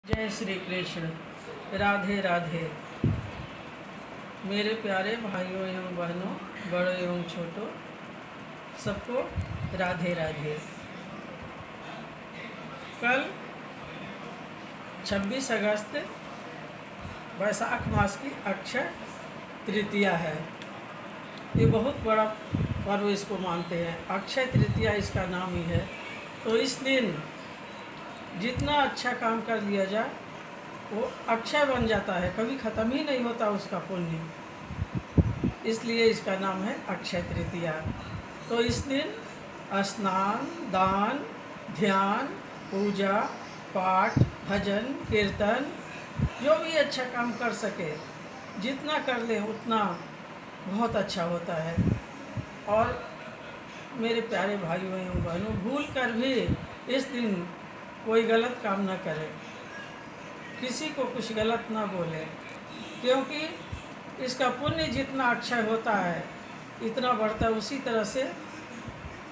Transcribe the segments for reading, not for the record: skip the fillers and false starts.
जय श्री कृष्ण। राधे राधे। मेरे प्यारे भाइयों एवं बहनों, बड़ों एवं छोटों, सबको राधे राधे। कल 26 अगस्त वैशाख मास की अक्षय तृतीया है। ये बहुत बड़ा पर्व इसको मानते हैं। अक्षय तृतीया इसका नाम ही है। तो इस दिन जितना अच्छा काम कर लिया जाए वो अक्षय बन जाता है, कभी ख़त्म ही नहीं होता उसका पुण्य। इसलिए इसका नाम है अक्षय तृतीया। तो इस दिन स्नान, दान, ध्यान, पूजा पाठ, भजन कीर्तन, जो भी अच्छा काम कर सके जितना कर लें उतना बहुत अच्छा होता है। और मेरे प्यारे भाइयों एवं बहनों, भूल कर भी इस दिन कोई गलत काम न करे, किसी को कुछ गलत ना बोले, क्योंकि इसका पुण्य जितना अक्षय होता है इतना बढ़ता है। उसी तरह से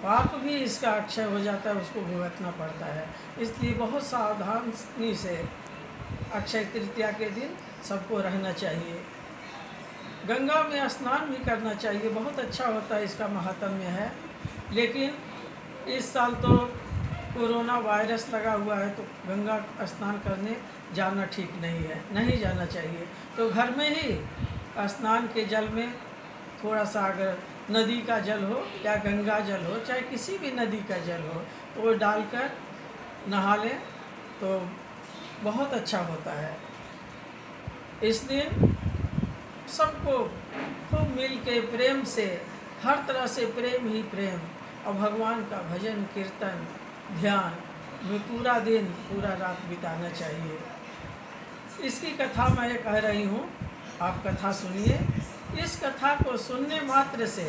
पाप भी इसका अक्षय हो जाता है, उसको भुगतना पड़ता है। इसलिए बहुत सावधानी से अक्षय तृतीया के दिन सबको रहना चाहिए। गंगा में स्नान भी करना चाहिए, बहुत अच्छा होता है, इसका महात्म्य है। लेकिन इस साल तो कोरोना वायरस लगा हुआ है, तो गंगा स्नान करने जाना ठीक नहीं है, नहीं जाना चाहिए। तो घर में ही स्नान के जल में थोड़ा सा, अगर नदी का जल हो या गंगा जल हो, चाहे किसी भी नदी का जल हो, तो वो डालकर नहा लें तो बहुत अच्छा होता है। इस दिन सबको खूब मिल के प्रेम से, हर तरह से प्रेम ही प्रेम, और भगवान का भजन कीर्तन ध्यान में पूरा दिन पूरा रात बिताना चाहिए। इसकी कथा मैं कह रही हूँ, आप कथा सुनिए। इस कथा को सुनने मात्र से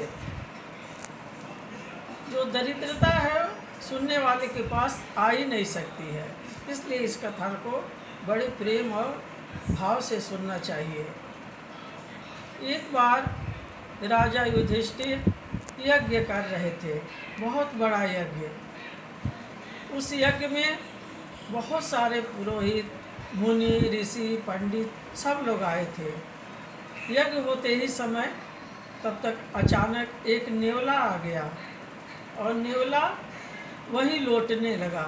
जो दरिद्रता है सुनने वाले के पास आ ही नहीं सकती है। इसलिए इस कथा को बड़े प्रेम और भाव से सुनना चाहिए। एक बार राजा युधिष्ठिर यज्ञ कर रहे थे, बहुत बड़ा यज्ञ। उस यज्ञ में बहुत सारे पुरोहित, मुनि, ऋषि, पंडित सब लोग आए थे। यज्ञ होते ही समय तब तक अचानक एक नेवला आ गया, और नेवला वहीं लौटने लगा।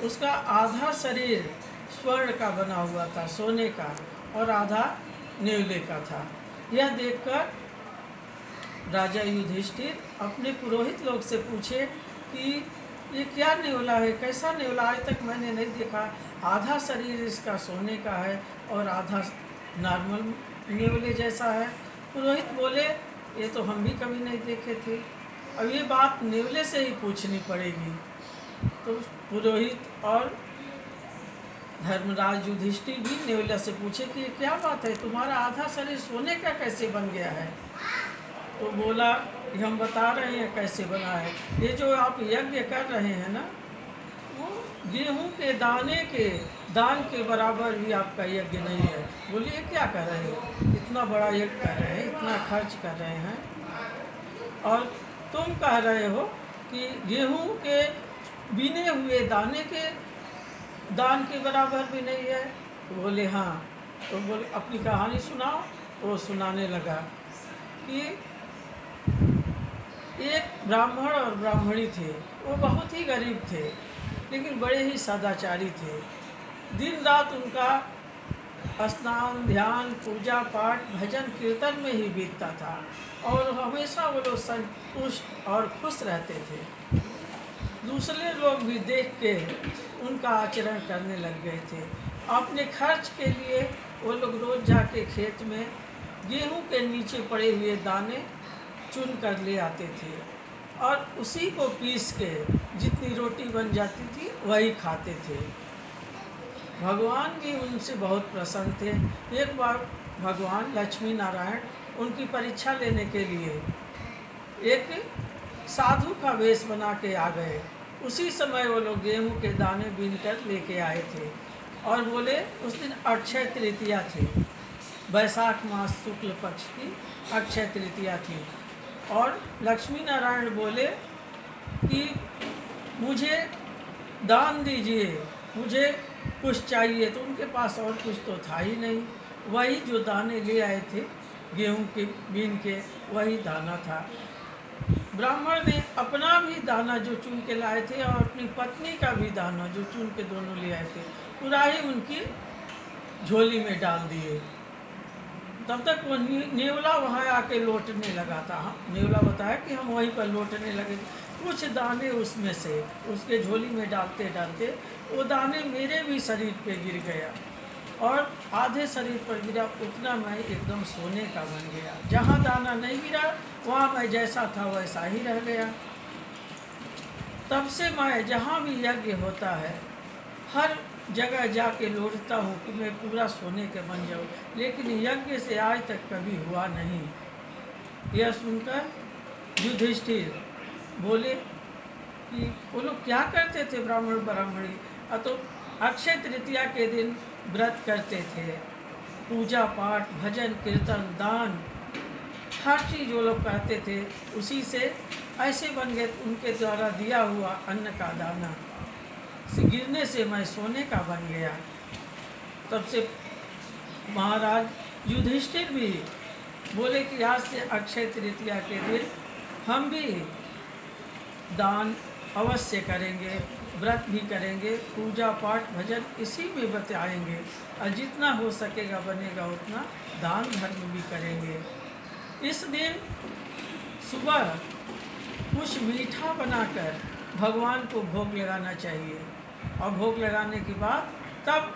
उसका आधा शरीर स्वर्ण का बना हुआ था, सोने का, और आधा नेवले का था। यह देखकर राजा युधिष्ठिर अपने पुरोहित लोग से पूछे कि ये क्या नेवला है, कैसा नेवला, आज तक मैंने नहीं देखा। आधा शरीर इसका सोने का है और आधा नॉर्मल नेवले जैसा है। पुरोहित बोले ये तो हम भी कभी नहीं देखे थे, अब ये बात नेवले से ही पूछनी पड़ेगी। तो पुरोहित और धर्मराज युधिष्ठिर भी नेवला से पूछे कि ये क्या बात है, तुम्हारा आधा शरीर सोने का कैसे बन गया है। तो बोला कि हम बता रहे हैं कैसे बना है। ये जो आप यज्ञ कर रहे हैं ना, वो गेहूं के दाने के दान के बराबर भी आपका यज्ञ नहीं है। बोलिए क्या कर रहे हो, इतना बड़ा यज्ञ कर रहे हैं, इतना खर्च कर रहे हैं, और तुम कह रहे हो कि गेहूं के बिने हुए दाने के दान के बराबर भी नहीं है। तो बोले हाँ। तो बोले अपनी कहानी सुनाओ। तो वो सुनाने लगा कि एक ब्राह्मण और ब्राह्मणी थे। वो बहुत ही गरीब थे, लेकिन बड़े ही सदाचारी थे। दिन रात उनका स्नान, ध्यान, पूजा पाठ, भजन कीर्तन में ही बीतता था, और हमेशा वो लोग संतुष्ट और खुश रहते थे। दूसरे लोग भी देख के उनका आचरण करने लग गए थे। अपने खर्च के लिए वो लोग रोज़ जाके खेत में गेहूं के नीचे पड़े हुए दाने चुन कर ले आते थे, और उसी को पीस के जितनी रोटी बन जाती थी वही खाते थे। भगवान भी उनसे बहुत प्रसन्न थे। एक बार भगवान लक्ष्मी नारायण उनकी परीक्षा लेने के लिए एक साधु का वेश बना के आ गए। उसी समय वो लोग गेहूं के दाने बीन कर लेके आए थे, और बोले उस दिन अक्षय तृतीया थी, वैशाख मास शुक्ल पक्ष की अक्षय तृतीया थी। और लक्ष्मी नारायण बोले कि मुझे दान दीजिए, मुझे कुछ चाहिए, तो उनके पास और कुछ तो था ही नहीं। वही जो दाने ले आए थे गेहूं के बीन के, वही दाना था। ब्राह्मण ने अपना भी दाना जो चुन के लाए थे और अपनी पत्नी का भी दाना जो चुन के दोनों ले आए थे, पूरा ही उनकी झोली में डाल दिए। तब तक वो नेवला वहाँ आके लौटने लगा था। नेवला बताया कि हम वहीं पर लौटने लगे। कुछ दाने उसमें से उसके झोली में डालते डालते वो दाने मेरे भी शरीर पे गिर गया, और आधे शरीर पर गिरा, उतना मैं एकदम सोने का बन गया। जहाँ दाना नहीं गिरा वहाँ मैं जैसा था वैसा ही रह गया। तब से मैं जहाँ भी यज्ञ होता है हर जगह जाके लौटता हूँ कि मैं पूरा सोने के बन जाऊँ, लेकिन यज्ञ से आज तक कभी हुआ नहीं। यह सुनकर युधिष्ठिर बोले कि वो लोग क्या करते थे ब्राह्मण ब्राह्मणी, तो अक्षय तृतीया के दिन व्रत करते थे, पूजा पाठ भजन कीर्तन दान हर चीज़ वो लोग करते थे। उसी से ऐसे बन गए, उनके द्वारा दिया हुआ अन्न का दाना से गिरने से मैं सोने का बन गया। तब से महाराज युधिष्ठिर भी बोले कि आज से अक्षय तृतीया के दिन हम भी दान अवश्य करेंगे, व्रत भी करेंगे, पूजा पाठ भजन इसी में बताएंगे, और जितना हो सकेगा बनेगा उतना दान धर्म भी करेंगे। इस दिन सुबह कुछ मीठा बनाकर भगवान को भोग लगाना चाहिए, और भोग लगाने के बाद तब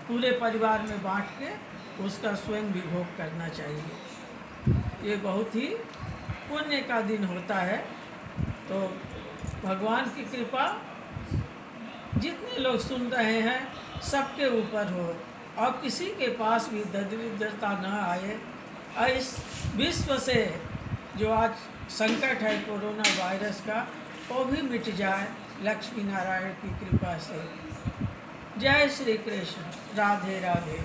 पूरे परिवार में बांट के उसका स्वयं भी भोग करना चाहिए। ये बहुत ही पुण्य का दिन होता है। तो भगवान की कृपा जितने लोग सुन रहे हैं सबके ऊपर हो, और किसी के पास भी दरिद्रता न आए, और इस विश्व से जो आज संकट है कोरोना वायरस का, वो भी मिट जाए लक्ष्मी नारायण की कृपा से। जय श्री कृष्ण। राधे राधे।